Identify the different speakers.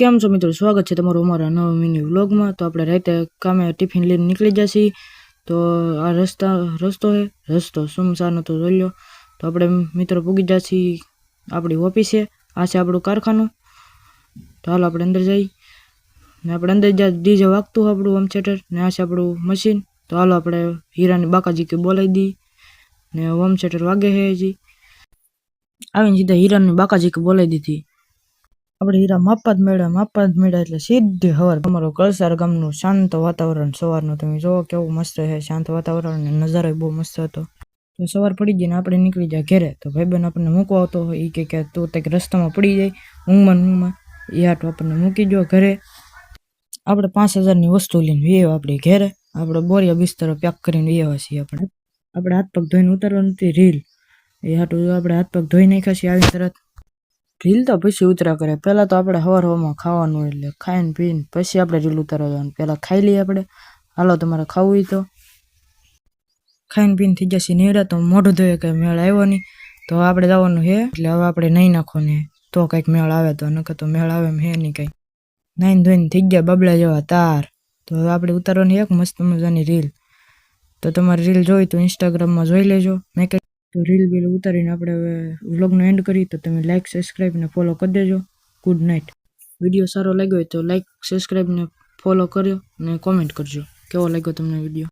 Speaker 1: કેમ છો મિત્રો, સ્વાગત છે તમારું અમારા નવા મિની વ્લોગમાં। તો આપણે રાતે કામે ટિફિન લઈને નીકળી જશે। તો આ રસ્તો સુમસાન હતો જોઈ લો। તો આપણે મિત્રો પૂગી જશે આપણી ઓફિસે। આ છે આપણું કારખાનું। તો હાલો આપણે અંદર જઈ ને આપણે અંદર ડીજે વાગતું આપણું હોમ થિયેટર ને આ છે આપણું મશીન। તો હાલો આપણે હીરાની બાકાજી કે બોલાવી દી ને હોમ થિયેટર વાગે છે હજી આવીને સીધા હીરાની બાકાજી કે બોલાવી દીધી। આપણે હીરા માપવા જ મળ્યા એટલે સીધી હવાર તમારો કળસાર ગામનું શાંત વાતાવરણ સવારનું તમે જોવો કેવું મસ્ત છે, શાંત વાતાવરણ ને નજારો બહુ મસ્ત હતો। તો સવાર પડી ગઈ ને આપણે નીકળી જાય ઘેરે। તો ભાઈબંધ આપણને મૂકવા આવતો હોય એ કે તું કંઈક રસ્તામાં પડી જાય ઊંઘમાં એ હાટું આપણને મૂકી ગયો ઘરે। આપણે 5000ની વસ્તુ લઈને વ્યવ આપણી ઘેરે। આપણે બોરિયા બિસ્તરો પેક કરીને વ્યવા છીએ। આપણે હાથ પગ ધોઈને ઉતારવાનું નથી રીલ એ હાટું આપણે હાથ પગ ધોઈ નાખ્યા છીએ આવી તરત। રીલ તો પછી ઉતરા કરે, પહેલાં તો આપણે હવામાં ખાવાનું એટલે ખાઈને પીને પછી આપણે રીલ ઉતારવા જવાનું। પહેલાં ખાઈ લઈએ આપણે, હાલો તમારે ખાવું હોય તો ખાઈને પીને થઈ જશે નેવરા। તો મોઢું ધોઈએ કંઈ મેળ આવ્યો નહીં તો આપણે જવાનું છે એટલે હવે આપણે નહીં નાખો ને તો કંઈક મેળ આવે તો નકર તો મેળ આવે એમ હે નહીં કંઈ। નાઈને ધોઈને થઈ ગયા બબલા જેવા તાર। તો હવે આપણે ઉતારવાની એક મસ્ત મજાની રીલ। તો તમારી રીલ જોઈ તો ઇન્સ્ટાગ્રામમાં જોઈ લેજો। મેં કંઈ તો રીલ બીલ ઉતારીને આપણે હવે વ્લોગનો એન્ડ કરી। તો તમે લાઇક સબસ્ક્રાઈબ ને ફોલો કરી દેજો। Good night. વિડીયો સારો લાગ્યો હોય તો લાઇક સબસ્ક્રાઈબ ને ફોલો કર્યો અને કોમેન્ટ કરજો કેવો લાગ્યો તમને વિડીયો।